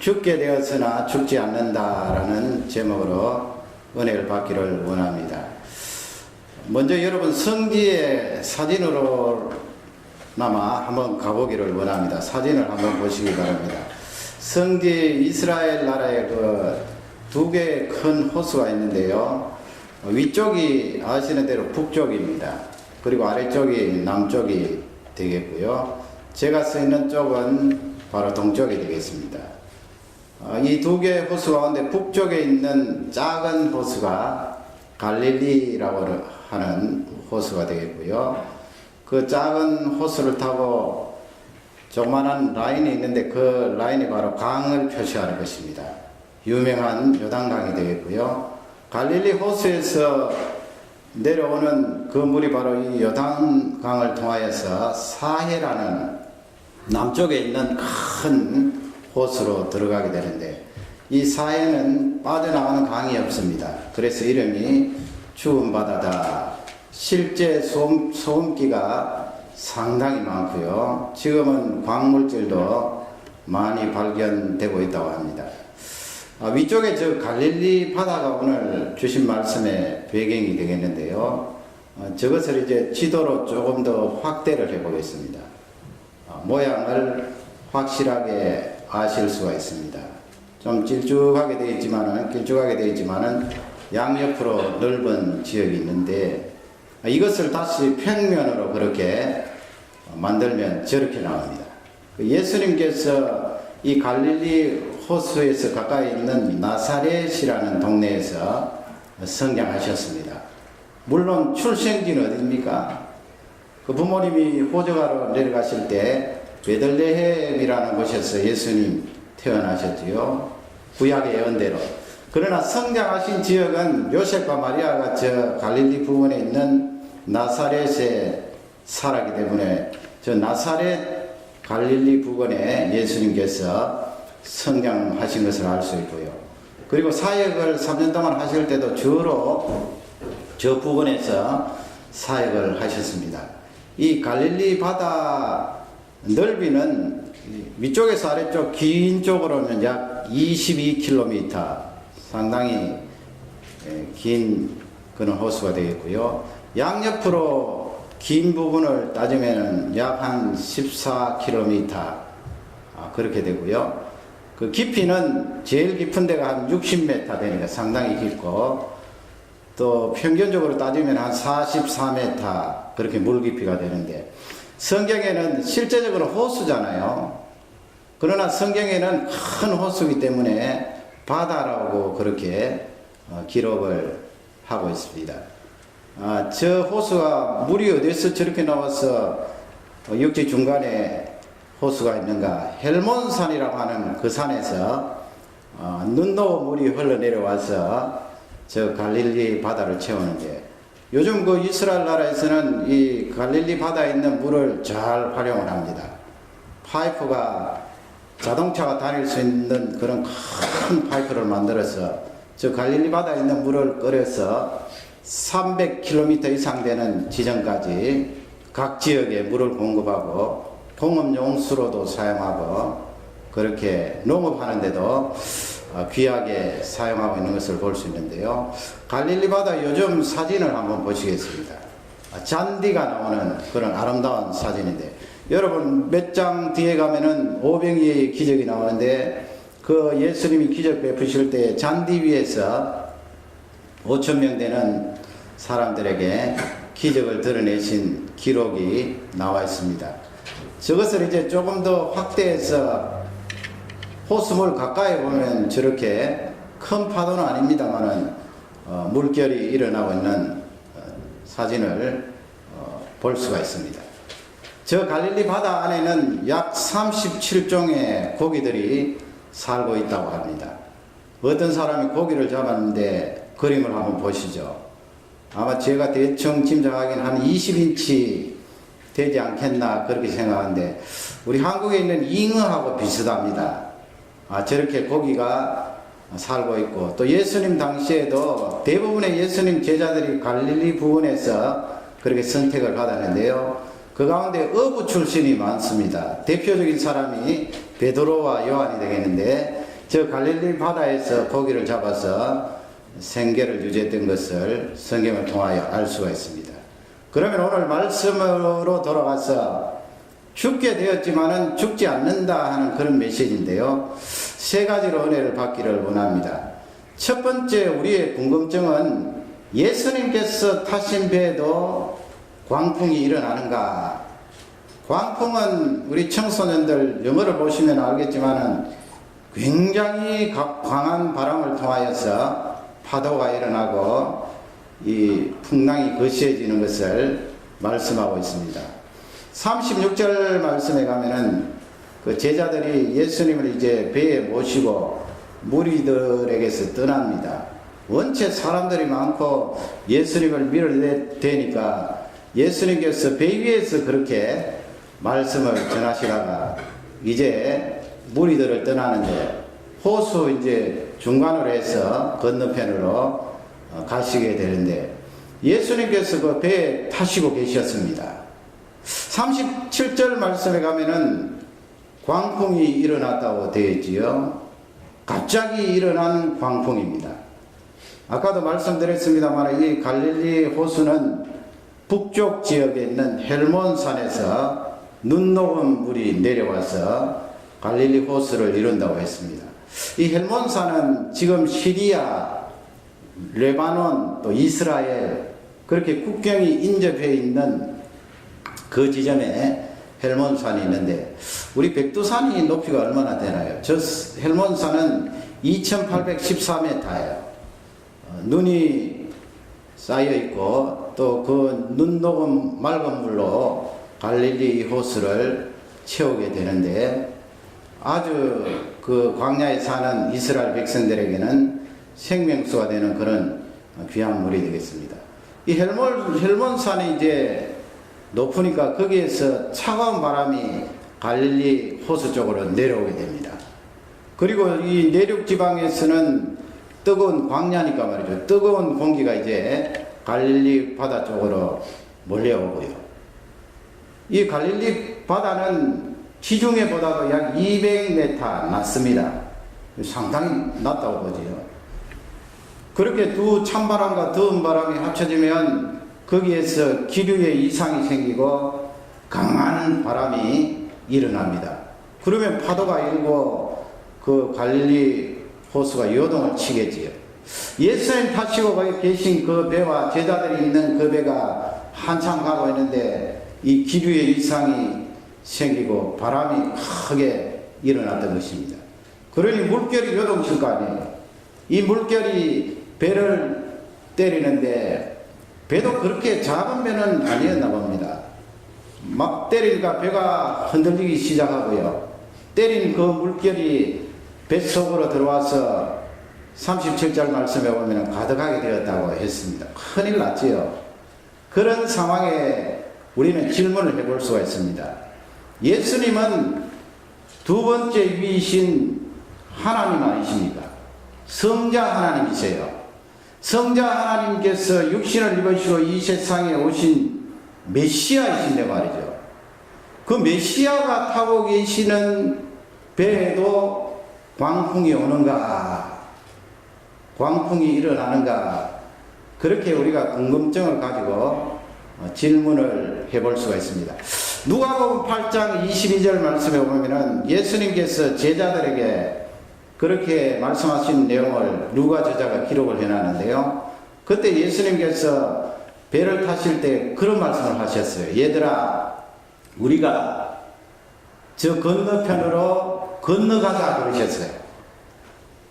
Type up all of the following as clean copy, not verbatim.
죽게 되었으나 죽지 않는다라는 제목으로 은혜를 받기를 원합니다. 먼저 여러분 성지의 사진으로나마 한번 가보기를 원합니다. 사진을 한번 보시기 바랍니다. 성지 이스라엘 나라에 그 두 개의 큰 호수가 있는데요. 위쪽이 아시는 대로 북쪽입니다. 그리고 아래쪽이 남쪽이 되겠고요. 제가 서 있는 쪽은 바로 동쪽이 되겠습니다. 이 두 개의 호수 가운데 북쪽에 있는 작은 호수가 갈릴리라고 하는 호수가 되겠고요. 그 작은 호수를 타고 조그마한 라인이 있는데 그 라인이 바로 강을 표시하는 것입니다. 유명한 요단강이 되겠고요. 갈릴리 호수에서 내려오는 그 물이 바로 이 요단강을 통하여서 사해라는 남쪽에 있는 큰 호수로 들어가게 되는데, 이 사해는 빠져나가는 강이 없습니다. 그래서 이름이 죽은 바다다. 실제 소음기가 상당히 많고요. 지금은 광물질도 많이 발견되고 있다고 합니다. 위쪽에 저 갈릴리 바다가 오늘 주신 말씀의 배경이 되겠는데요. 저것을 이제 지도로 조금 더 확대를 해보겠습니다. 모양을 확실하게 아실 수가 있습니다. 좀 길쭉하게 되어 있지만은 양옆으로 넓은 지역이 있는데, 이것을 다시 평면으로 그렇게 만들면 저렇게 나옵니다. 예수님께서 이 갈릴리 호수에서 가까이 있는 나사렛이라는 동네에서 성장하셨습니다. 물론 출생지는 어디입니까? 그 부모님이 호적하러 내려가실 때 베들레헴이라는 곳에서 예수님 태어나셨지요. 구약의 예언대로. 그러나 성장하신 지역은 요셉과 마리아가 저 갈릴리 부근에 있는 나사렛에 살았기 때문에 저 나사렛 갈릴리 부근에 예수님께서 성장하신 것을 알 수 있고요. 그리고 사역을 3년 동안 하실 때도 주로 저 부근에서 사역을 하셨습니다. 이 갈릴리 바다 넓이는 위쪽에서 아래쪽 긴 쪽으로는 약 22km, 상당히 긴 그런 호수가 되겠고요. 양옆으로 긴 부분을 따지면 약 한 14km 그렇게 되고요. 그 깊이는 제일 깊은 데가 한 60m 되니까 상당히 깊고, 또 평균적으로 따지면 한 44m 그렇게 물 깊이가 되는데, 성경에는 실제적으로 호수잖아요. 그러나 성경에는 큰 호수이기 때문에 바다라고 그렇게 기록을 하고 있습니다. 저 호수가 물이 어디서 저렇게 나와서 육지 중간에 호수가 있는가? 헬몬산이라고 하는 그 산에서 눈도 물이 흘러내려와서 저 갈릴리 바다를 채우는데, 요즘 그 이스라엘 나라에서는 이 갈릴리 바다에 있는 물을 잘 활용을 합니다. 파이프가 자동차가 다닐 수 있는 그런 큰 파이프를 만들어서 저 갈릴리 바다에 있는 물을 끓여서 300km 이상 되는 지점까지 각 지역에 물을 공급하고 공업용수로도 사용하고 그렇게 농업하는데도 귀하게 사용하고 있는 것을 볼 수 있는데요. 갈릴리 바다 요즘 사진을 한번 보시겠습니다. 잔디가 나오는 그런 아름다운 사진인데, 여러분 몇 장 뒤에 가면은 오병이의 기적이 나오는데, 그 예수님이 기적 베푸실 때 잔디 위에서 5,000명 되는 사람들에게 기적을 드러내신 기록이 나와 있습니다. 저것을 이제 조금 더 확대해서 호수물 가까이 보면 저렇게 큰 파도는 아닙니다만은 물결이 일어나고 있는 사진을 볼 수가 있습니다. 저 갈릴리 바다 안에는 약 37종의 고기들이 살고 있다고 합니다. 어떤 사람이 고기를 잡았는데 그림을 한번 보시죠. 아마 제가 대충 짐작하기는 한 20인치 되지 않겠나 그렇게 생각하는데, 우리 한국에 있는 잉어하고 비슷합니다. 저렇게 고기가 살고 있고, 또 예수님 당시에도 대부분의 예수님 제자들이 갈릴리 부근에서 그렇게 선택을 받았는데요. 그 가운데 어부 출신이 많습니다. 대표적인 사람이 베드로와 요한이 되겠는데, 저 갈릴리 바다에서 고기를 잡아서 생계를 유지했던 것을 성경을 통하여 알 수가 있습니다. 그러면 오늘 말씀으로 돌아가서 죽게 되었지만은 죽지 않는다 하는 그런 메시지인데요. 세 가지로 은혜를 받기를 원합니다. 첫 번째 우리의 궁금증은 예수님께서 타신 배에도 광풍이 일어나는가? 광풍은 우리 청소년들 영어를 보시면 알겠지만은 굉장히 강한 바람을 통하여서 파도가 일어나고 이 풍랑이 거세지는 것을 말씀하고 있습니다. 36절 말씀에 가면은 그 제자들이 예수님을 이제 배에 모시고 무리들에게서 떠납니다. 원체 사람들이 많고 예수님을 밀어대니까 예수님께서 배 위에서 그렇게 말씀을 전하시다가 이제 무리들을 떠나는데 호수 이제 중간으로 해서 건너편으로 가시게 되는데 예수님께서 그 배에 타시고 계셨습니다. 37절 말씀에 가면은 광풍이 일어났다고 되어 있지요. 갑자기 일어난 광풍입니다. 아까도 말씀드렸습니다만 이 갈릴리 호수는 북쪽 지역에 있는 헬몬산에서 눈 녹은 물이 내려와서 갈릴리 호수를 이룬다고 했습니다. 이 헬몬산은 지금 시리아, 레바논, 또 이스라엘 그렇게 국경이 인접해 있는 그 지점에 헬몬산이 있는데 우리 백두산이 높이가 얼마나 되나요? 저 헬몬산은 2814m예요. 눈이 쌓여 있고 또 그 눈 녹은 맑은 물로 갈릴리 호수를 채우게 되는데 아주 그 광야에 사는 이스라엘 백성들에게는 생명수가 되는 그런 귀한 물이 되겠습니다. 이 헬몬산이 이제 높으니까 거기에서 차가운 바람이 갈릴리 호수 쪽으로 내려오게 됩니다. 그리고 이 내륙 지방에서는 뜨거운 광야니까 말이죠. 뜨거운 공기가 이제 갈릴리 바다 쪽으로 몰려오고요. 이 갈릴리 바다는 지중해보다도 약 200m 낮습니다. 상당히 낮다고 보지요. 그렇게 두 찬바람과 더운 바람이 합쳐지면 거기에서 기류에 이상이 생기고 강한 바람이 일어납니다. 그러면 파도가 일고 그 갈릴리 호수가 요동을 치겠지요. 예수님 타시고 거기 계신 그 배와 제자들이 있는 그 배가 한참 가고 있는데 이 기류에 이상이 생기고 바람이 크게 일어났던 것입니다. 그러니 물결이 요동칠 거 아니에요. 이 물결이 배를 때리는데 배도 그렇게 작은 배는 아니었나 봅니다. 막 때리니까 배가 흔들리기 시작하고요. 때린 그 물결이 뱃속으로 들어와서 37절 말씀에 보면 가득하게 되었다고 했습니다. 큰일 났지요. 그런 상황에 우리는 질문을 해볼 수가 있습니다. 예수님은 두 번째 위이신 하나님 아니십니까? 성자 하나님이세요. 성자 하나님께서 육신을 입으시고 이 세상에 오신 메시아이신데 말이죠. 그 메시아가 타고 계시는 배에도 광풍이 오는가, 광풍이 일어나는가, 그렇게 우리가 궁금증을 가지고 질문을 해볼 수가 있습니다. 누가복음 8장 22절 말씀에 보면은 예수님께서 제자들에게 그렇게 말씀하신 내용을 누가 저자가 기록을 해놨는데요. 그때 예수님께서 배를 타실 때 그런 말씀을 하셨어요. 얘들아, 우리가 저 건너편으로 건너가자 그러셨어요.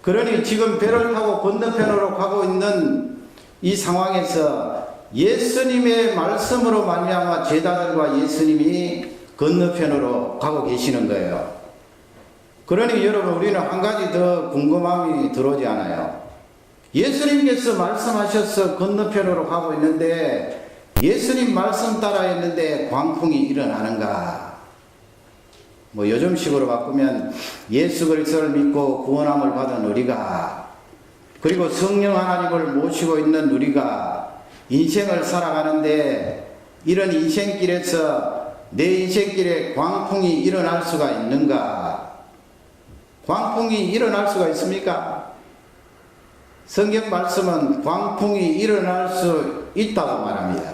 그러니 지금 배를 타고 건너편으로 가고 있는 이 상황에서 예수님의 말씀으로 말미암아 제자들과 예수님이 건너편으로 가고 계시는 거예요. 그러니 여러분, 우리는 한 가지 더 궁금함이 들어오지 않아요? 예수님께서 말씀하셔서 건너편으로 가고 있는데 예수님 말씀 따라 했는데 광풍이 일어나는가? 뭐 요즘식으로 바꾸면 예수 그리스도를 믿고 구원함을 받은 우리가, 그리고 성령 하나님을 모시고 있는 우리가 인생을 살아가는데 이런 인생길에서 내 인생길에 광풍이 일어날 수가 있는가? 광풍이 일어날 수가 있습니까? 성경 말씀은 광풍이 일어날 수 있다고 말합니다.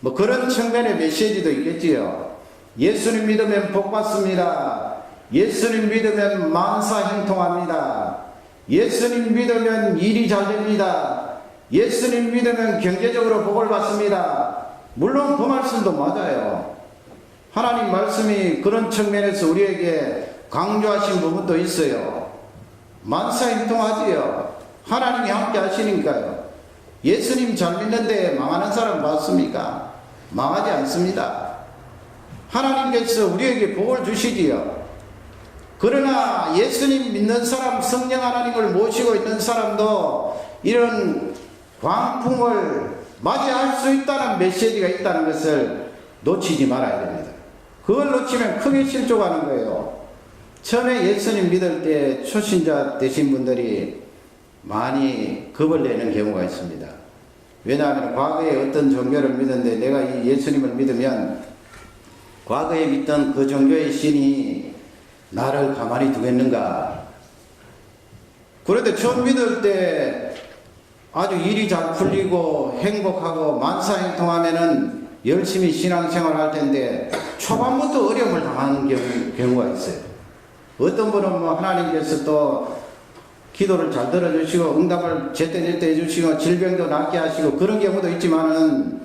뭐 그런 측면의 메시지도 있겠지요. 예수님 믿으면 복 받습니다. 예수님 믿으면 만사 형통합니다. 예수님 믿으면 일이 잘 됩니다. 예수님 믿으면 경제적으로 복을 받습니다. 물론 그 말씀도 맞아요. 하나님 말씀이 그런 측면에서 우리에게 강조하신 부분도 있어요. 만사형통하지요. 하나님이 함께 하시니까요. 예수님 잘 믿는데 망하는 사람 봤습니까? 망하지 않습니다. 하나님께서 우리에게 복을 주시지요. 그러나 예수님 믿는 사람, 성령 하나님을 모시고 있는 사람도 이런 광풍을 맞이할 수 있다는 메시지가 있다는 것을 놓치지 말아야 됩니다. 그걸 놓치면 크게 실족하는 거예요. 처음에 예수님 믿을 때 초신자 되신 분들이 많이 겁을 내는 경우가 있습니다. 왜냐하면 과거에 어떤 종교를 믿었는데 내가 이 예수님을 믿으면 과거에 믿던 그 종교의 신이 나를 가만히 두겠는가. 그런데 처음 믿을 때 아주 일이 잘 풀리고 행복하고 만사형통하면은 열심히 신앙생활 할 텐데 초반부터 어려움을 당하는 경우가 있어요. 어떤 분은 뭐 하나님께서 또 기도를 잘 들어주시고 응답을 제때제때 해주시고 질병도 낫게 하시고 그런 경우도 있지만은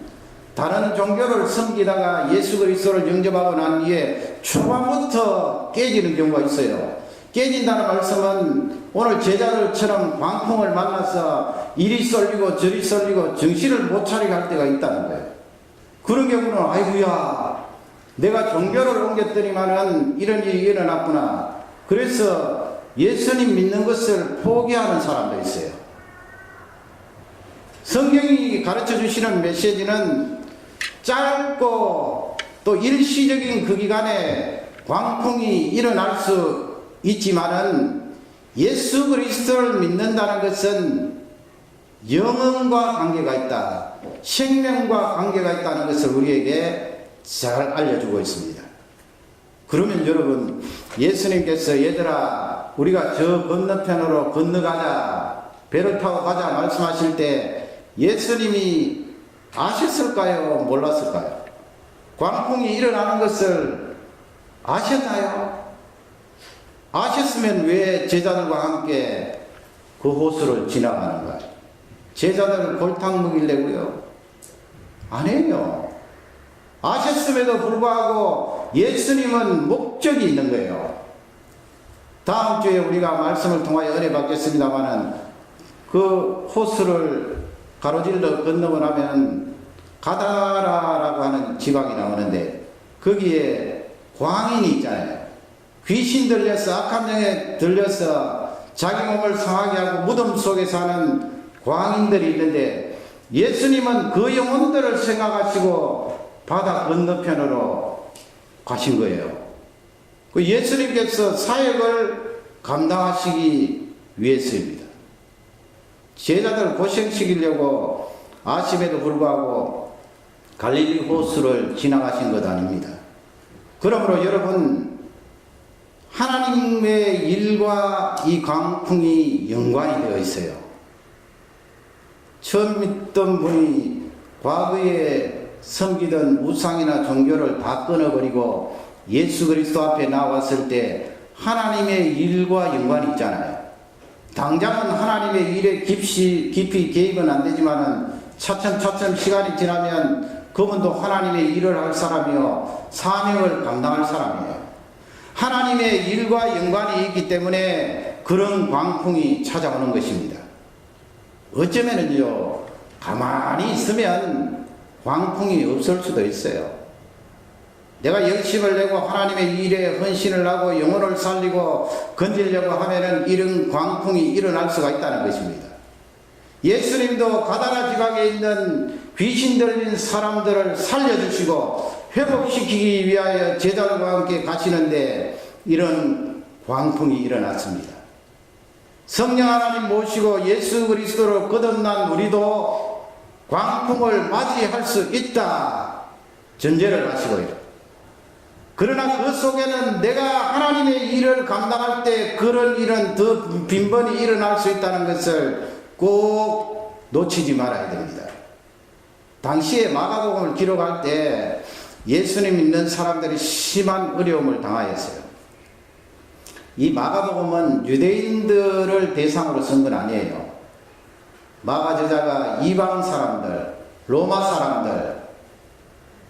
다른 종교를 섬기다가 예수 그리스도를 영접하고 난 뒤에 초반부터 깨지는 경우가 있어요. 깨진다는 말씀은 오늘 제자들처럼 광풍을 만나서 이리 쏠리고 저리 쏠리고 정신을 못 차리게 할 때가 있다는 거예요. 그런 경우는 아이고야 내가 종교를 옮겼더니만은 이런 일이 일어났구나. 그래서 예수님 믿는 것을 포기하는 사람도 있어요. 성경이 가르쳐 주시는 메시지는 짧고 또 일시적인 그 기간에 광풍이 일어날 수 있지만은 예수 그리스도를 믿는다는 것은 영혼과 관계가 있다. 생명과 관계가 있다는 것을 우리에게 잘 알려주고 있습니다. 그러면 여러분 예수님께서 얘들아 우리가 저 건너편으로 건너가자 배를 타고 가자 말씀하실 때 예수님이 아셨을까요? 몰랐을까요? 광풍이 일어나는 것을 아셨나요? 아셨으면 왜 제자들과 함께 그 호수를 지나가는가요? 제자들을 골탕 먹이려고요? 아니에요. 아셨음에도 불구하고 예수님은 목적이 있는 거예요. 다음 주에 우리가 말씀을 통하여 은혜 받겠습니다마는 그 호수를 가로질러 건너고 나면 가다라라고 하는 지방이 나오는데 거기에 광인이 있잖아요. 귀신 들려서 악한 영에 들려서 자기 몸을 상하게 하고 무덤 속에 사는 광인들이 있는데 예수님은 그 영혼들을 생각하시고 바다 건너편으로 가신 거예요. 그 예수님께서 사역을 감당하시기 위해서입니다. 제자들을 고생시키려고 아심에도 불구하고 갈릴리 호수를 지나가신 것 아닙니다. 그러므로 여러분 하나님의 일과 이 광풍이 연관이 되어 있어요. 처음 믿던 분이 과거에 섬기던 우상이나 종교를 다 끊어버리고 예수 그리스도 앞에 나왔을 때 하나님의 일과 연관이 있잖아요. 당장은 하나님의 일에 깊이 개입은 안 되지만은 차츰 시간이 지나면 그분도 하나님의 일을 할 사람이요 사명을 감당할 사람이에요. 하나님의 일과 연관이 있기 때문에 그런 광풍이 찾아오는 것입니다. 어쩌면은요 가만히 있으면 광풍이 없을 수도 있어요. 내가 열심을 내고 하나님의 일에 헌신을 하고 영혼을 살리고 건지려고 하면은 이런 광풍이 일어날 수가 있다는 것입니다. 예수님도 가다라 지방에 있는 귀신 들린 사람들을 살려주시고 회복시키기 위하여 제자들과 함께 가시는데 이런 광풍이 일어났습니다. 성령 하나님 모시고 예수 그리스도로 거듭난 우리도 광풍을 맞이할 수 있다 전제를 하시고요. 그러나 그 속에는 내가 하나님의 일을 감당할 때 그런 일은 더 빈번히 일어날 수 있다는 것을 꼭 놓치지 말아야 됩니다. 당시에 마가복음을 기록할 때 예수님 믿는 사람들이 심한 어려움을 당하였어요. 이 마가복음은 유대인들을 대상으로 쓴 건 아니에요. 마가 저자가 이방 사람들, 로마 사람들,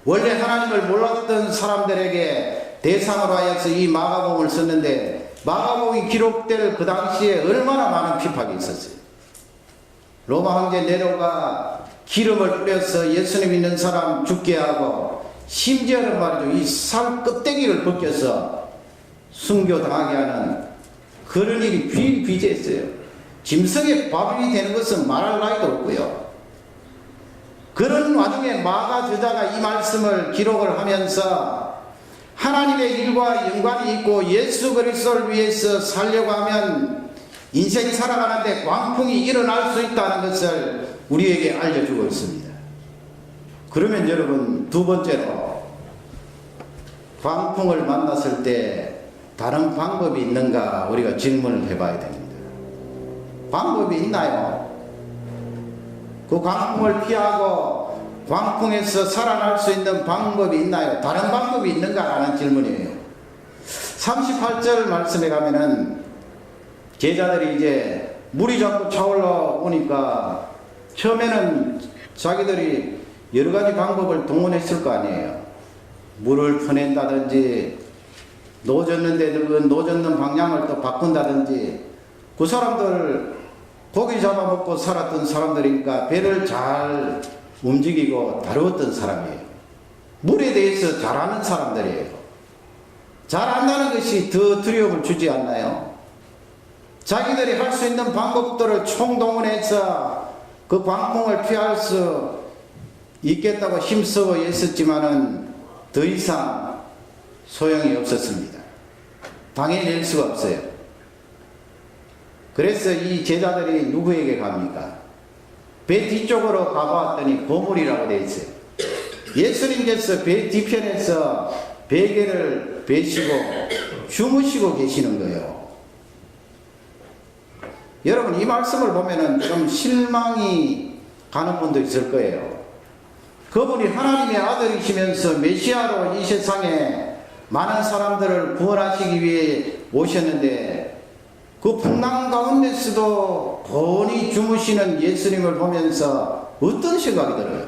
원래 하나님을 몰랐던 사람들에게 대상으로 하여서 이 마가복음을 썼는데, 마가복음이 기록될 그 당시에 얼마나 많은 핍박이 있었어요. 로마 황제 네로가 기름을 뿌려서 예수님 믿는 사람 죽게 하고, 심지어는 말이죠, 이 살 껍데기를 벗겨서 순교당하게 하는 그런 일이 비일비재했어요. 짐승의 밥이 되는 것은 말할 나위도 없고요. 그런 와중에 마가 저자가 이 말씀을 기록을 하면서 하나님의 일과 연관이 있고 예수 그리스도를 위해서 살려고 하면 인생 살아가는데 광풍이 일어날 수 있다는 것을 우리에게 알려주고 있습니다. 그러면 여러분, 두 번째로 광풍을 만났을 때 다른 방법이 있는가 우리가 질문을 해봐야 됩니다. 방법이 있나요? 그 광풍을 피하고 광풍에서 살아날 수 있는 방법이 있나요? 다른 방법이 있는가라는 질문이에요. 38절 말씀에 가면은 제자들이 이제 물이 자꾸 차올라 오니까 처음에는 자기들이 여러 가지 방법을 동원했을 거 아니에요. 물을 퍼낸다든지 노젓는데 노젓는 방향을 또 바꾼다든지. 그 사람들 고기 잡아먹고 살았던 사람들이니까 배를 잘 움직이고 다루었던 사람이에요. 물에 대해서 잘 아는 사람들이에요. 잘 안다는 것이 더 두려움을 주지 않나요? 자기들이 할 수 있는 방법들을 총동원해서 그 광풍을 피할 수 있겠다고 힘쓰고 있었지만은 더 이상 소용이 없었습니다. 당해낼 수가 없어요. 그래서 이 제자들이 누구에게 갑니까? 배 뒤쪽으로 가보았더니 고물이라고 되어 있어요. 예수님께서 배 뒤편에서 베개를 베시고 주무시고 계시는 거예요. 여러분, 이 말씀을 보면은 좀 실망이 가는 분도 있을 거예요. 그분이 하나님의 아들이시면서 메시아로 이 세상에 많은 사람들을 구원하시기 위해 오셨는데, 그 풍랑 가운데서도 곤히 주무시는 예수님을 보면서 어떤 생각이 들어요?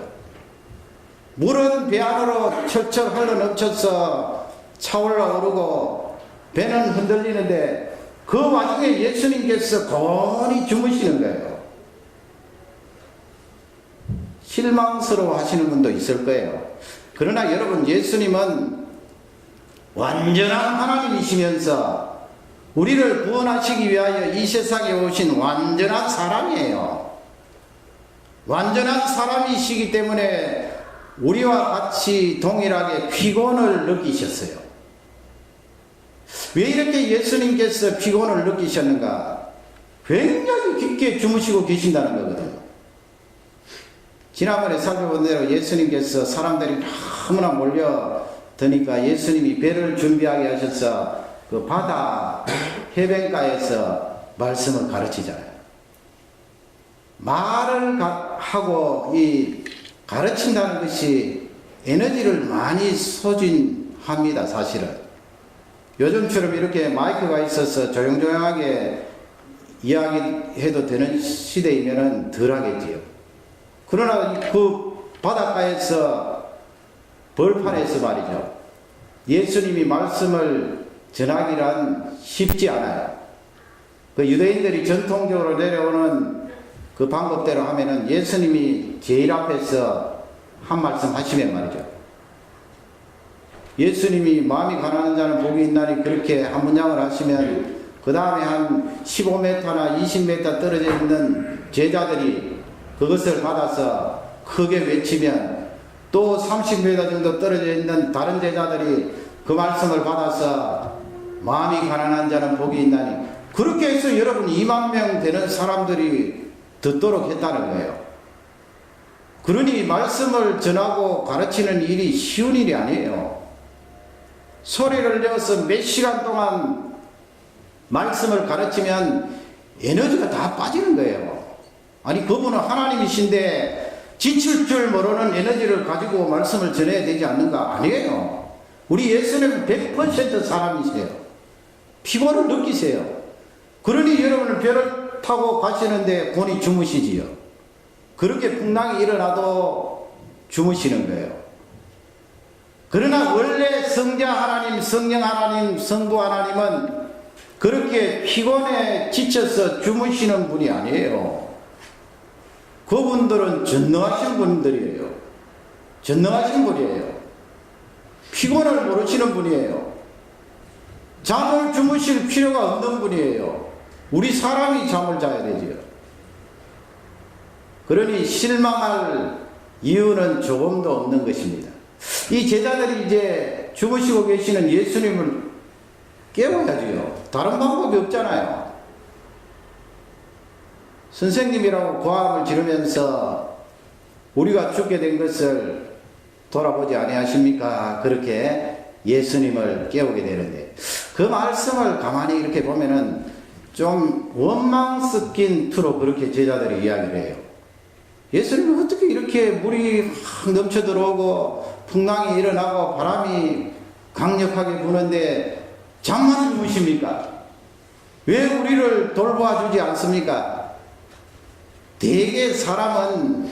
물은 배 안으로 철철 흘러 넘쳐서 차올라 오르고 배는 흔들리는데 그 와중에 예수님께서 곤히 주무시는 거예요. 실망스러워 하시는 분도 있을 거예요. 그러나 여러분, 예수님은 완전한 하나님이시면서 우리를 구원하시기 위하여 이 세상에 오신 완전한 사람이에요. 완전한 사람이시기 때문에 우리와 같이 동일하게 피곤을 느끼셨어요. 왜 이렇게 예수님께서 피곤을 느끼셨는가? 굉장히 깊게 주무시고 계신다는 거거든요. 지난번에 살펴본 대로 예수님께서 사람들이 너무나 몰려드니까 예수님이 배를 준비하게 하셔서 그 바다 해변가에서 말씀을 가르치잖아요. 말을 하고 이 가르친다는 것이 에너지를 많이 소진합니다, 사실은. 요즘처럼 이렇게 마이크가 있어서 조용조용하게 이야기해도 되는 시대이면은 덜 하겠지요. 그러나 그 바닷가에서 벌판에서 말이죠, 예수님이 말씀을 전하기란 쉽지 않아요. 그 유대인들이 전통적으로 내려오는 그 방법대로 하면은 예수님이 제일 앞에서 한 말씀 하시면 말이죠, 예수님이 마음이 가난한 자는 복이 있나니 그렇게 한 문장을 하시면 그 다음에 한 15m나 20m 떨어져 있는 제자들이 그것을 받아서 크게 외치면 또 30m 정도 떨어져 있는 다른 제자들이 그 말씀을 받아서 마음이 가난한 자는 복이 있나니, 그렇게 해서 여러분 2만 명 되는 사람들이 듣도록 했다는 거예요. 그러니 말씀을 전하고 가르치는 일이 쉬운 일이 아니에요. 소리를 내어서 몇 시간 동안 말씀을 가르치면 에너지가 다 빠지는 거예요. 아니, 그분은 하나님이신데 지칠 줄 모르는 에너지를 가지고 말씀을 전해야 되지 않는가? 아니에요. 우리 예수님은 100% 사람이세요. 피곤을 느끼세요. 그러니 여러분은 배를 타고 가시는데 곤히 주무시지요. 그렇게 풍랑이 일어나도 주무시는 거예요. 그러나 원래 성자 하나님, 성령 하나님, 성부 하나님은 그렇게 피곤에 지쳐서 주무시는 분이 아니에요. 그분들은 전능하신 분들이에요. 전능하신 분이에요. 피곤을 모르시는 분이에요. 잠을 주무실 필요가 없는 분이에요. 우리 사람이 잠을 자야 되지요. 그러니 실망할 이유는 조금도 없는 것입니다. 이 제자들이 이제 주무시고 계시는 예수님을 깨워야지요. 다른 방법이 없잖아요. 선생님이라고 고함을 지르면서 우리가 죽게 된 것을 돌아보지 아니하십니까? 그렇게 예수님을 깨우게 되는데, 그 말씀을 가만히 이렇게 보면은 좀 원망 섞인 투로 그렇게 제자들이 이야기를 해요. 예수님은 어떻게 이렇게 물이 확 넘쳐 들어오고 풍랑이 일어나고 바람이 강력하게 부는데 잠만 주무십니까? 왜 우리를 돌보아주지 않습니까? 대개 사람들은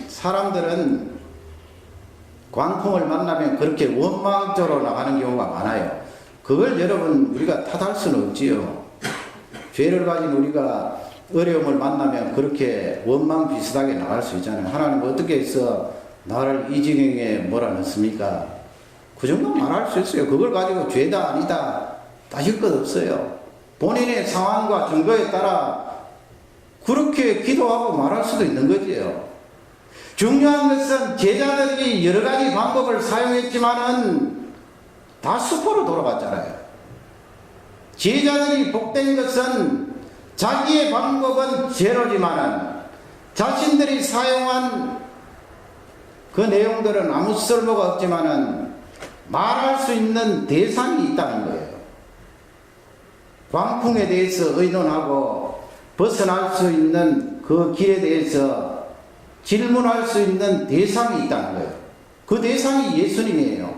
광풍을 만나면 그렇게 원망적으로 나가는 경우가 많아요. 그걸 여러분 우리가 탓할 수는 없지요. 죄를 가진 우리가 어려움을 만나면 그렇게 원망 비슷하게 나갈 수 있잖아요. 하나님 어떻게 해서 나를 이 지경에 몰아넣습니까? 그 정도 말할 수 있어요. 그걸 가지고 죄다 아니다 따질 것 없어요. 본인의 상황과 증거에 따라 그렇게 기도하고 말할 수도 있는 거지요. 중요한 것은 제자들이 여러 가지 방법을 사용했지만은 다 수포로 돌아갔잖아요. 제자들이 복된 것은 자기의 방법은 제로지만은 자신들이 사용한 그 내용들은 아무 쓸모가 없지만은 말할 수 있는 대상이 있다는 거예요. 광풍에 대해서 의논하고 벗어날 수 있는 그 길에 대해서 질문할 수 있는 대상이 있다는 거예요. 그 대상이 예수님이에요.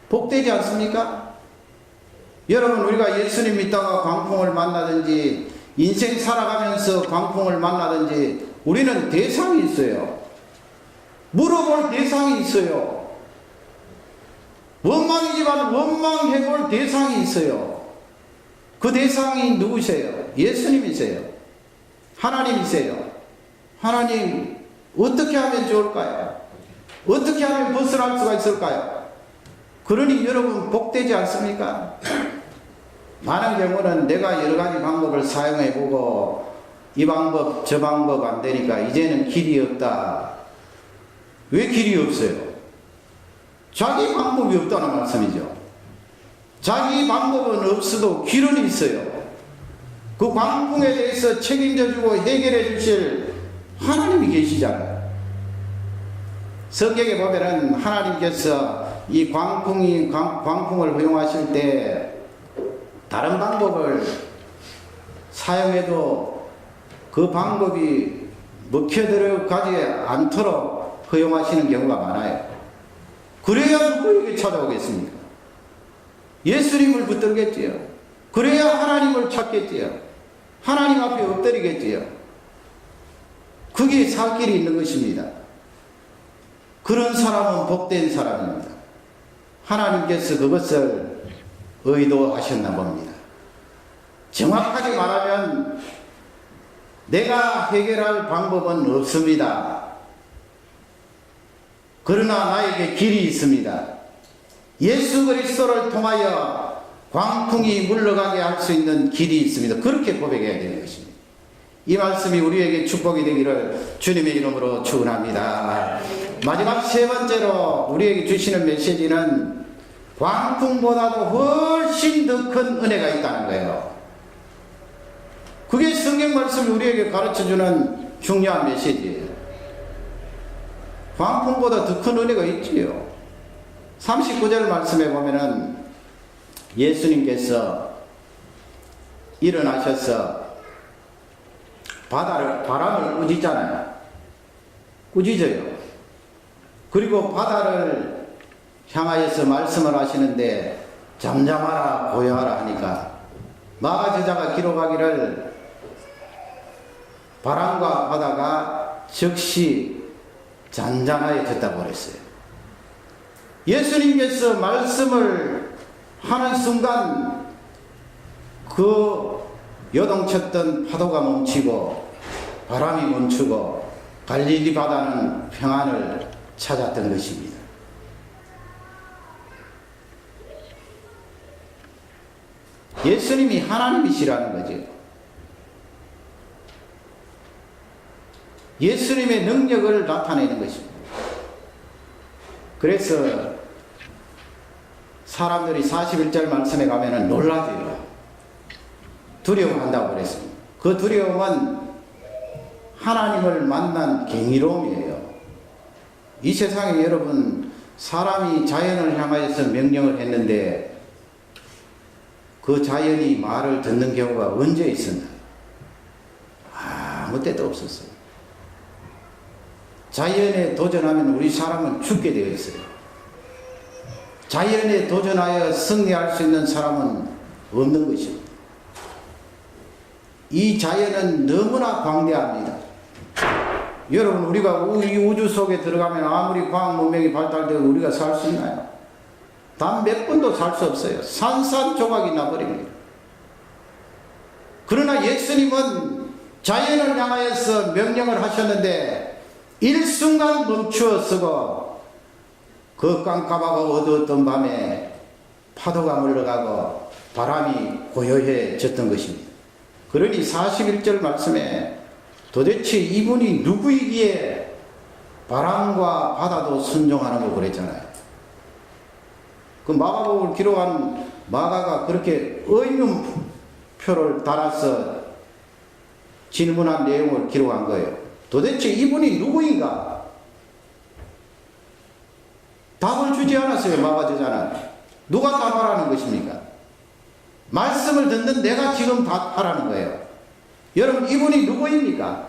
복되지 않습니까? 여러분, 우리가 예수님 믿다가 광풍을 만나든지 인생 살아가면서 광풍을 만나든지 우리는 대상이 있어요. 물어볼 대상이 있어요. 원망이지만 원망해볼 대상이 있어요. 그 대상이 누구세요? 예수님이세요. 하나님이세요. 하나님, 어떻게 하면 좋을까요? 어떻게 하면 벗어날 수가 있을까요? 그러니 여러분 복되지 않습니까? 많은 경우는 내가 여러 가지 방법을 사용해보고 이 방법 저 방법 안 되니까 이제는 길이 없다. 왜 길이 없어요? 자기 방법이 없다는 말씀이죠. 자기 방법은 없어도 길은 있어요. 그 광풍에 대해서 책임져주고 해결해 주실 하나님이 계시잖아요. 성경에 보면은 하나님께서 이 광풍을 허용하실 때 다른 방법을 사용해도 그 방법이 먹혀 들어가지 않도록 허용하시는 경우가 많아요. 그래야 누구에게 찾아오겠습니까? 예수님을 붙들겠지요. 그래야 하나님을 찾겠지요. 하나님 앞에 엎드리겠지요. 그게 살 길이 있는 것입니다. 그런 사람은 복된 사람입니다. 하나님께서 그것을 의도하셨나 봅니다. 정확하게 말하면 내가 해결할 방법은 없습니다. 그러나 나에게 길이 있습니다. 예수 그리스도를 통하여 광풍이 물러가게 할 수 있는 길이 있습니다. 그렇게 고백해야 되는 것입니다. 이 말씀이 우리에게 축복이 되기를 주님의 이름으로 축원합니다. 마지막 세 번째로 우리에게 주시는 메시지는 광풍보다도 훨씬 더 큰 은혜가 있다는 거예요. 그게 성경 말씀이 우리에게 가르쳐주는 중요한 메시지예요. 광풍보다 더 큰 은혜가 있지요. 39절 말씀에 보면은 예수님께서 일어나셔서 바람을 꾸짖잖아요. 꾸짖어요. 그리고 바다를 향하여서 말씀을 하시는데 잠잠하라 고요하라 하니까 마가 저자가 기록하기를 바람과 바다가 즉시 잔잔하여졌다고 그랬어요. 예수님께서 말씀을 하는 순간 그 요동쳤던 파도가 멈추고 바람이 멈추고 갈릴리 바다는 평안을 찾았던 것입니다. 예수님이 하나님이시라는 거죠. 예수님의 능력을 나타내는 것입니다. 그래서 사람들이 41절 말씀에 가면은 놀라죠. 두려워한다고 그랬습니다. 그 두려움은 하나님을 만난 경이로움이에요. 이 세상에 여러분 사람이 자연을 향하여서 명령을 했는데 그 자연이 말을 듣는 경우가 언제 있었나? 아무 때도 없었어요. 자연에 도전하면 우리 사람은 죽게 되어 있어요. 자연에 도전하여 승리할 수 있는 사람은 없는 것입니다. 이 자연은 너무나 광대합니다. 여러분 우리가 이 우주 속에 들어가면 아무리 과학 문명이 발달되고 우리가 살 수 있나요? 단 몇 분도 살 수 없어요. 산산조각이 나버립니다. 그러나 예수님은 자연을 향하여서 명령을 하셨는데 일순간 멈추어 서고 그 깜깜하고 어두웠던 밤에 파도가 물러가고 바람이 고요해졌던 것입니다. 그러니 41절 말씀에 도대체 이분이 누구이기에 바람과 바다도 순종하는 거 그랬잖아요. 그 마가복음을 기록한 마가가 그렇게 의문표를 달아서 질문한 내용을 기록한 거예요. 도대체 이분이 누구인가? 답을 주지 않았어요. 마가 저자는. 누가 답하라는 것입니까? 말씀을 듣는 내가 지금 답하라는 거예요. 여러분 이분이 누구입니까?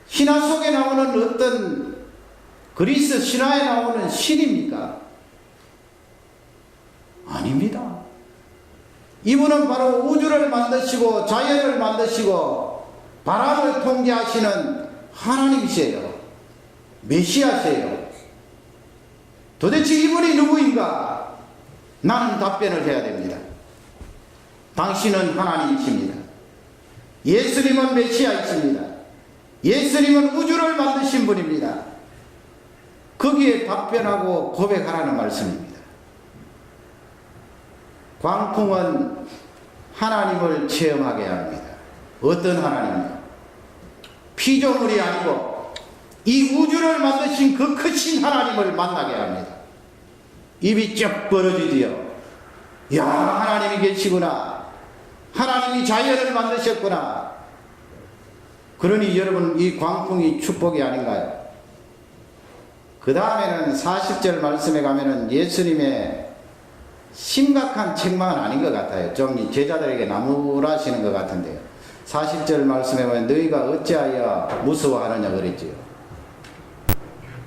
신화 속에 나오는 어떤 그리스 신화에 나오는 신입니까? 아닙니다. 이분은 바로 우주를 만드시고 자연을 만드시고 바람을 통제하시는 하나님이세요. 메시아세요. 도대체 이분이 누구인가? 나는 답변을 해야 됩니다. 당신은 하나님이십니다. 예수님은 메시아이십니다. 예수님은 우주를 만드신 분입니다. 거기에 답변하고 고백하라는 말씀입니다. 광풍은 하나님을 체험하게 합니다. 어떤 하나님이요? 피조물이 아니고 이 우주를 만드신 그 크신 하나님을 만나게 합니다. 입이 쩍 벌어지지요. 야, 하나님이 계시구나. 하나님이 자연을 만드셨구나. 그러니 여러분 이 광풍이 축복이 아닌가요? 그 다음에는 40절 말씀에 가면은 예수님의 심각한 책망은 아닌 것 같아요. 좀 제자들에게 나무라시는 것 같은데요. 40절 말씀에 보면 너희가 어찌하여 무서워하느냐 그랬지요.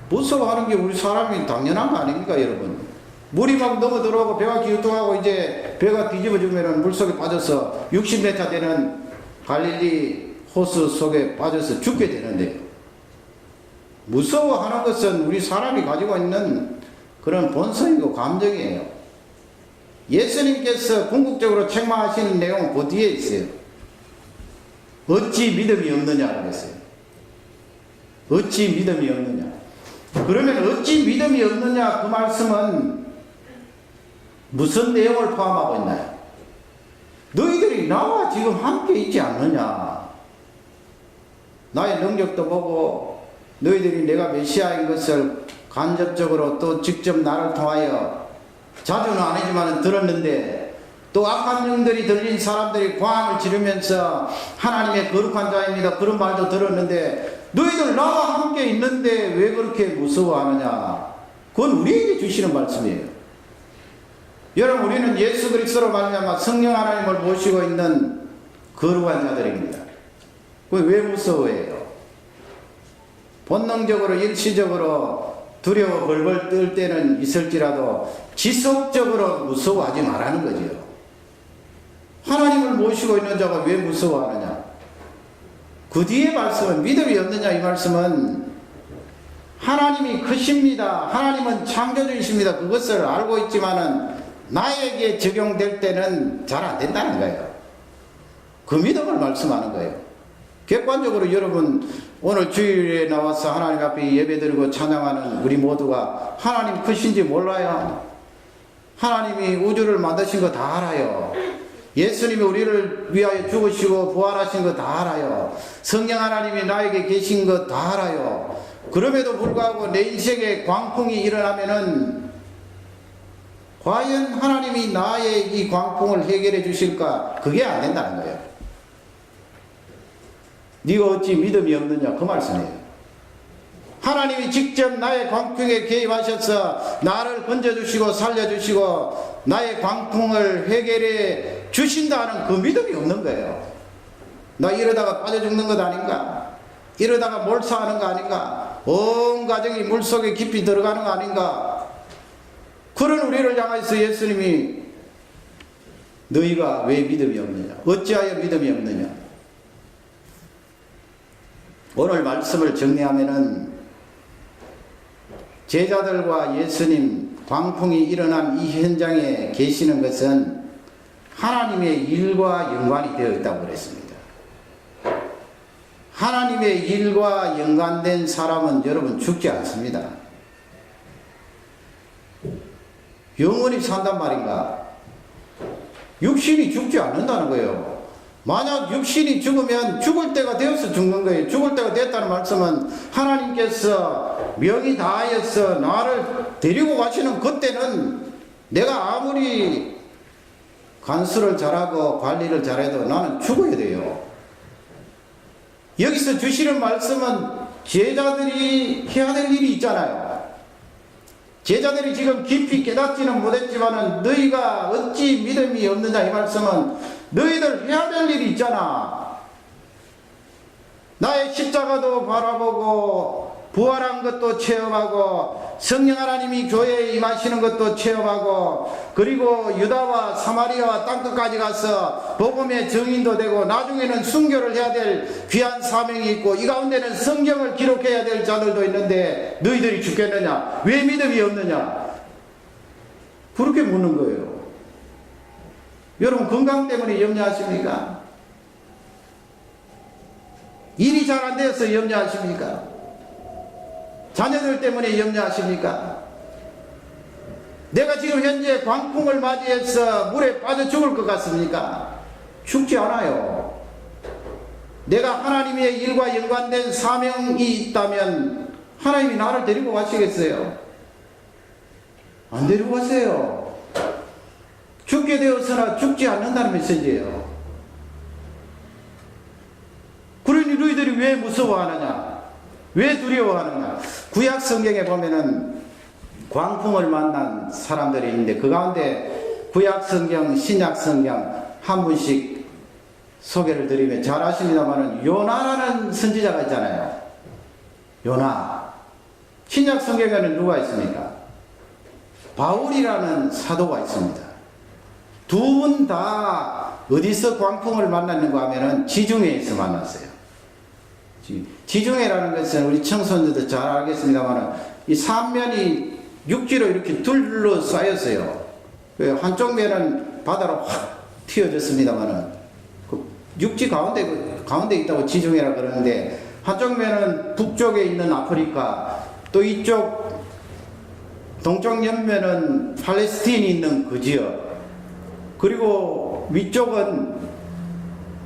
무서워하는 게 우리 사람이 당연한 거 아닙니까 여러분? 물이 막 넘어 들어오고 배가 기우뚱하고 이제 배가 뒤집어지면 물속에 빠져서 60m 되는 갈릴리 호수 속에 빠져서 죽게 되는데요. 무서워하는 것은 우리 사람이 가지고 있는 그런 본성이고 감정이에요. 예수님께서 궁극적으로 책망하시는 내용은 그 뒤에 있어요. 어찌 믿음이 없느냐 그랬어요. 어찌 믿음이 없느냐. 그러면 어찌 믿음이 없느냐 그 말씀은 무슨 내용을 포함하고 있나요? 너희들이 나와 지금 함께 있지 않느냐. 나의 능력도 보고 너희들이 내가 메시아인 것을 간접적으로 또 직접 나를 통하여 자주는 아니지만 들었는데 또 악한 영들이 들린 사람들이 고함을 지르면서 하나님의 거룩한 자입니다 그런 말도 들었는데 너희들 나와 함께 있는데 왜 그렇게 무서워하느냐. 그건 우리에게 주시는 말씀이에요. 여러분, 우리는 예수 그리스도로 말미암아 성령 하나님을 모시고 있는 거룩한 자들입니다. 왜 무서워해요? 본능적으로 일시적으로 두려워 벌벌 떨 때는 있을지라도 지속적으로 무서워하지 말라는 거지요. 하나님을 모시고 있는 자가 왜 무서워하느냐? 그 뒤에 말씀은, 믿음이 없느냐 이 말씀은 하나님이 크십니다, 하나님은 창조주이십니다, 그것을 알고 있지만은 나에게 적용될 때는 잘 안 된다는 거예요. 그 믿음을 말씀하는 거예요. 객관적으로 여러분, 오늘 주일에 나와서 하나님 앞에 예배드리고 찬양하는 우리 모두가 하나님 크신지 몰라요. 하나님이 우주를 만드신 거 다 알아요. 예수님이 우리를 위하여 죽으시고 부활하신 거 다 알아요. 성령 하나님이 나에게 계신 거 다 알아요. 그럼에도 불구하고 내 인생에 광풍이 일어나면은 과연 하나님이 나의 이 광풍을 해결해 주실까? 그게 안 된다는 거예요. 네가 어찌 믿음이 없느냐, 그 말씀이에요. 하나님이 직접 나의 광풍에 개입하셔서 나를 건져주시고 살려주시고 나의 광풍을 해결해 주신다는 그 믿음이 없는 거예요. 나 이러다가 빠져 죽는 것 아닌가? 이러다가 몰사하는 거 아닌가? 온 가정이 물속에 깊이 들어가는 거 아닌가? 그런 우리를 향해서 예수님이 너희가 왜 믿음이 없느냐? 어찌하여 믿음이 없느냐? 오늘 말씀을 정리하면은 제자들과 예수님 광풍이 일어난 이 현장에 계시는 것은 하나님의 일과 연관이 되어 있다고 그랬습니다. 하나님의 일과 연관된 사람은 여러분 죽지 않습니다. 영원히 산단 말인가? 육신이 죽지 않는다는 거예요. 만약 육신이 죽으면 죽을 때가 되어서 죽는 거예요. 죽을 때가 됐다는 말씀은 하나님께서 명이 다하여서 나를 데리고 가시는 그때는 내가 아무리 간수를 잘하고 관리를 잘해도 나는 죽어야 돼요. 여기서 주시는 말씀은 제자들이 해야 될 일이 있잖아요. 제자들이 지금 깊이 깨닫지는 못했지만은 너희가 어찌 믿음이 없느냐 이 말씀은 너희들 해야 될 일이 있잖아. 나의 십자가도 바라보고 부활한 것도 체험하고 성령 하나님이 교회에 임하시는 것도 체험하고 그리고 유다와 사마리아와 땅끝까지 가서 복음의 증인도 되고 나중에는 순교를 해야 될 귀한 사명이 있고 이 가운데는 성경을 기록해야 될 자들도 있는데 너희들이 죽겠느냐? 왜 믿음이 없느냐? 그렇게 묻는 거예요. 여러분 건강 때문에 염려하십니까? 일이 잘 안 되어서 염려하십니까? 자녀들 때문에 염려하십니까? 내가 지금 현재 광풍을 맞이해서 물에 빠져 죽을 것 같습니까? 죽지 않아요. 내가 하나님의 일과 연관된 사명이 있다면 하나님이 나를 데리고 가시겠어요? 안 데리고 가세요. 죽게 되어서나 죽지 않는다는 메시지예요. 그러니 너희들이 왜 무서워하느냐? 왜 두려워하느냐? 구약 성경에 보면은 광풍을 만난 사람들이 있는데 그 가운데 구약 성경, 신약 성경 한 분씩 소개를 드리면 잘 아십니다만은 요나라는 선지자가 있잖아요. 요나. 신약 성경에는 누가 있습니까? 바울이라는 사도가 있습니다. 두 분 다 어디서 광풍을 만났는가 하면은 지중해에서 만났어요. 지중해라는 것은 우리 청소년들도 잘 알겠습니다만 이 삼면이 육지로 이렇게 둘러싸였어요. 한쪽 면은 바다로 확 튀어졌습니다만 그 육지 가운데 있다고 지중해라 그러는데 한쪽 면은 북쪽에 있는 아프리카 또 이쪽 동쪽 옆면은 팔레스틴이 있는 그 지역 그리고 위쪽은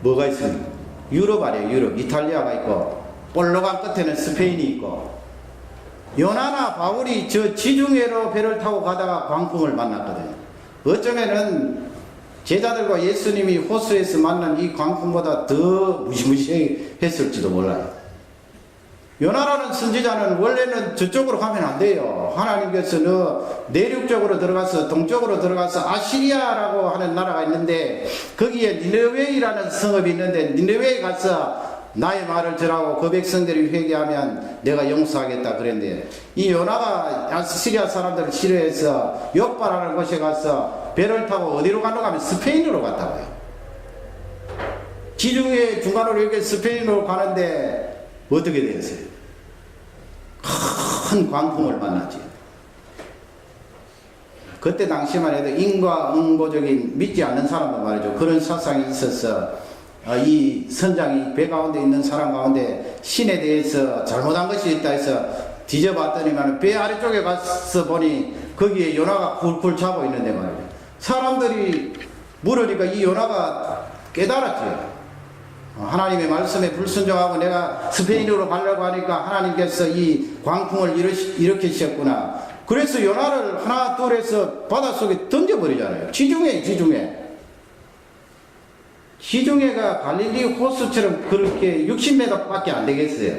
뭐가 있습니까? 유럽 아래요. 유럽. 이탈리아가 있고 볼로강 끝에는 스페인이 있고 요나나 바울이 저 지중해로 배를 타고 가다가 광풍을 만났거든요. 어쩌면은 제자들과 예수님이 호수에서 만난 이 광풍보다 더 무시무시했을지도 몰라요. 요나라는 선지자는 원래는 저쪽으로 가면 안 돼요. 하나님께서는 내륙적으로 들어가서 동쪽으로 들어가서 아시리아라고 하는 나라가 있는데 거기에 니느웨이라는 성읍이 있는데 니느웨이 가서 나의 말을 전하고 그 백성들이 회개하면 내가 용서하겠다 그랬는데 이 요나가 아시리아 사람들을 싫어해서 욥바라는 곳에 가서 배를 타고 어디로 가는가 하면 스페인으로 갔다고요. 지중해 중간으로 이렇게 스페인으로 가는데 어떻게 되었어요? 큰 광풍을 만났지. 그때 당시만 해도 인과응보적인 믿지 않는 사람도 말이죠. 그런 사상이 있어서 이 선장이 배 가운데 있는 사람 가운데 신에 대해서 잘못한 것이 있다 해서 뒤져봤더니만 배 아래쪽에 가서 보니 거기에 요나가 굴굴 자고 있는데 말이죠. 사람들이 물으니까 이 요나가 깨달았죠. 하나님의 말씀에 불순종하고 내가 스페인으로 가려고 하니까 하나님께서 이 광풍을 일으키셨구나. 그래서 요나를 하나 둘 해서 바닷속에 던져버리잖아요. 지중해가 갈릴리 호수처럼 그렇게 60m 밖에 안 되겠어요.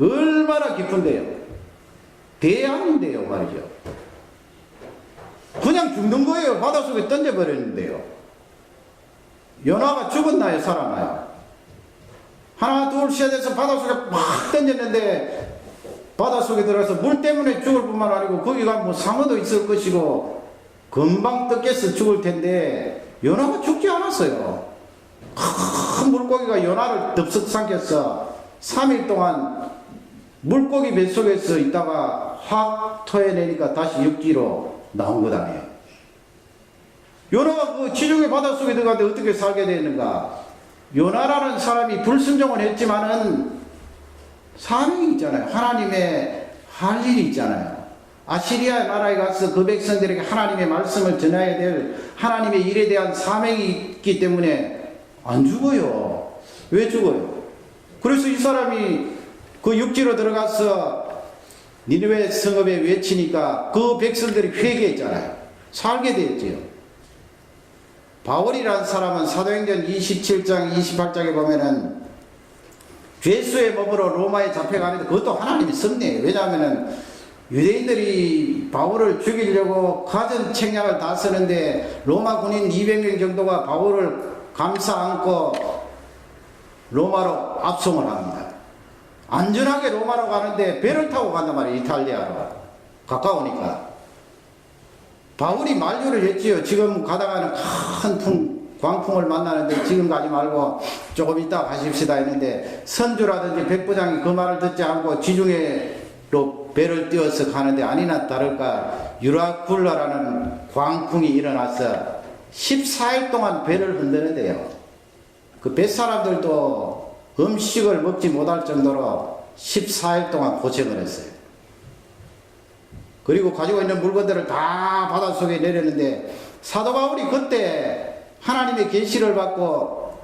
얼마나 깊은데요. 대양인데요 말이죠. 그냥 죽는 거예요. 바닷속에 던져버렸는데요. 요나가 죽었나요 살았나요? 하나 둘 셋 해서 바닷속에 막 던졌는데 바닷속에 들어가서 물 때문에 죽을 뿐만 아니고 거기가 뭐 상어도 있을 것이고 금방 뜯겨서 죽을 텐데 요나가 죽지 않았어요. 큰 물고기가 요나를 덥석 삼켰어. 3일 동안 물고기 뱃속에서 있다가 확 토해내니까 다시 육지로 나온 것 아니에요. 요나가 그 지중해 바닷속에 들어가는데 어떻게 살게 되는가? 요나라는 사람이 불순종을 했지만은 사명이 있잖아요. 하나님의 할 일이 있잖아요. 아시리아 나라에 가서 그 백성들에게 하나님의 말씀을 전해야 될 하나님의 일에 대한 사명이 있기 때문에 안 죽어요. 왜 죽어요? 그래서 이 사람이 그 육지로 들어가서 니느웨 성읍에 외치니까 그 백성들이 회개했잖아요. 살게 되었지요. 바울이라는 사람은 사도행전 27장 28장에 보면은 죄수의 몸으로 로마에 잡혀가는데 그것도 하나님이 섭리해요. 왜냐하면 유대인들이 바울을 죽이려고 가전 책략을 다 쓰는데 로마 군인 200명 정도가 바울을 감싸 안고 로마로 압송을 합니다. 안전하게 로마로 가는데 배를 타고 간단 말이에요. 이탈리아로 가까우니까. 바울이 만류를 했지요. 지금 가다가는 큰 광풍을 만나는데 지금 가지 말고 조금 이따 가십시다 했는데 선주라든지 백부장이 그 말을 듣지 않고 지중해로 배를 띄워서 가는데 아니나 다를까 유라굴라라는 광풍이 일어나서 14일 동안 배를 흔드는데요. 그 뱃사람들도 음식을 먹지 못할 정도로 14일 동안 고생을 했어요. 그리고 가지고 있는 물건들을 다 바닷속에 내렸는데 사도 바울이 그때 하나님의 계시를 받고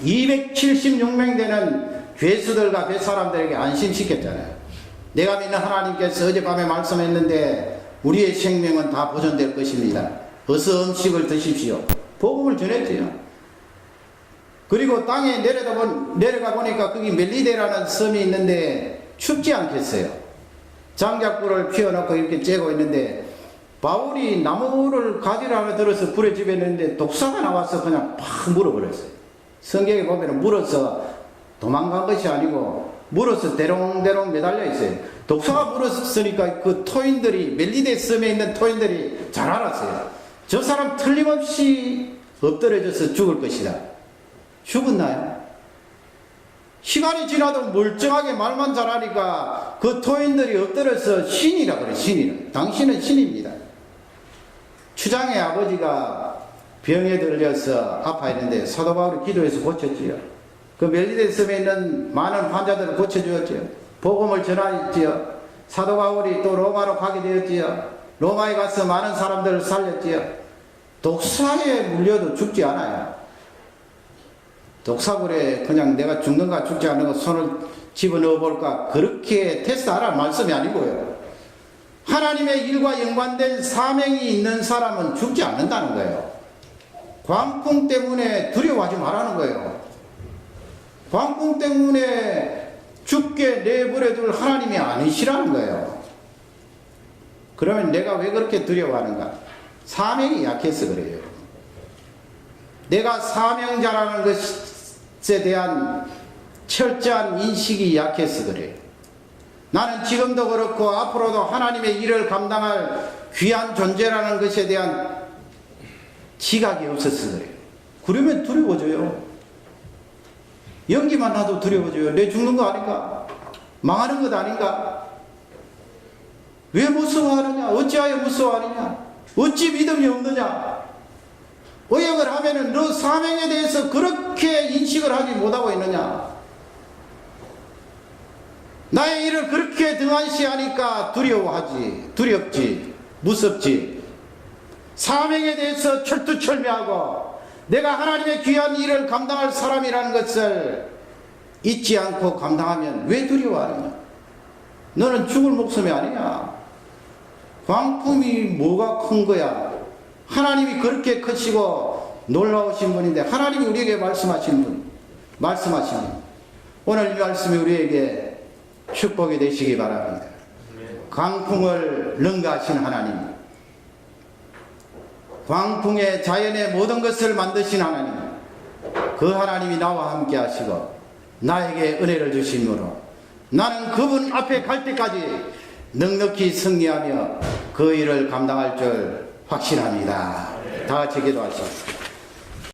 276명 되는 죄수들과 뱃사람들에게 안심시켰잖아요. 내가 믿는 하나님께서 어젯밤에 말씀했는데 우리의 생명은 다 보존될 것입니다. 어서 음식을 드십시오. 복음을 전했지요. 그리고 땅에 내려가 보니까 거기 멜리데라는 섬이 있는데 춥지 않겠어요. 장작불을 피워놓고 이렇게 쬐고 있는데 바울이 나무를 가지를 하나 들어서 불에 집었는데 독사가 나와서 그냥 팍 물어버렸어요. 성경에 보면 물어서 도망간 것이 아니고 물어서 대롱대롱 매달려 있어요. 독사가 물었으니까 그 토인들이 멜리데 섬에 있는 토인들이 잘 알았어요. 저 사람 틀림없이 엎드려져서 죽을 것이다. 죽었나요? 시간이 지나도 멀쩡하게 말만 잘하니까 그 토인들이 엎드려서 신이라 그래. 신이라. 당신은 신입니다. 추장의 아버지가 병에 들려서 아파했는데 사도 바울이 기도해서 고쳤지요. 그 멜리데 섬에 있는 많은 환자들을 고쳐주었지요. 복음을 전하였지요. 사도 바울이 또 로마로 가게 되었지요. 로마에 가서 많은 사람들을 살렸지요. 독사에 물려도 죽지 않아요. 독사불에 그냥 내가 죽는가 죽지 않는가 손을 집어넣어 볼까 그렇게 테스트하라는 말씀이 아니고요. 하나님의 일과 연관된 사명이 있는 사람은 죽지 않는다는 거예요. 광풍 때문에 두려워하지 말라는 거예요. 광풍 때문에 죽게 내버려둘 하나님이 아니시라는 거예요. 그러면 내가 왜 그렇게 두려워하는가? 사명이 약해서 그래요. 내가 사명자라는 것에 대한 철저한 인식이 약해서 그래요. 나는 지금도 그렇고 앞으로도 하나님의 일을 감당할 귀한 존재라는 것에 대한 지각이 없어서 그래요. 그러면 두려워져요. 연기만 나도 두려워져요. 내 죽는 거 아닌가? 망하는 것 아닌가? 왜 무서워하느냐? 어찌하여 무서워하느냐? 어찌 믿음이 없느냐? 의역을 하면은 너 사명에 대해서 그렇게 인식을 하지 못하고 있느냐? 나의 일을 그렇게 등한시하니까 두려워하지, 두렵지, 무섭지. 사명에 대해서 철두철미하고 내가 하나님의 귀한 일을 감당할 사람이라는 것을 잊지 않고 감당하면 왜 두려워하느냐? 너는 죽을 목숨이 아니냐? 광풍이 뭐가 큰 거야? 하나님이 그렇게 크시고 놀라우신 분인데 하나님이 우리에게 말씀하신 분. 오늘 이 말씀이 우리에게 축복이 되시기 바랍니다. 광풍을 능가하신 하나님, 광풍의 자연의 모든 것을 만드신 하나님, 그 하나님이 나와 함께 하시고 나에게 은혜를 주심으로 나는 그분 앞에 갈 때까지 넉넉히 승리하며 그 일을 감당할 줄 확신합니다. 다 같이 기도하시겠습니다.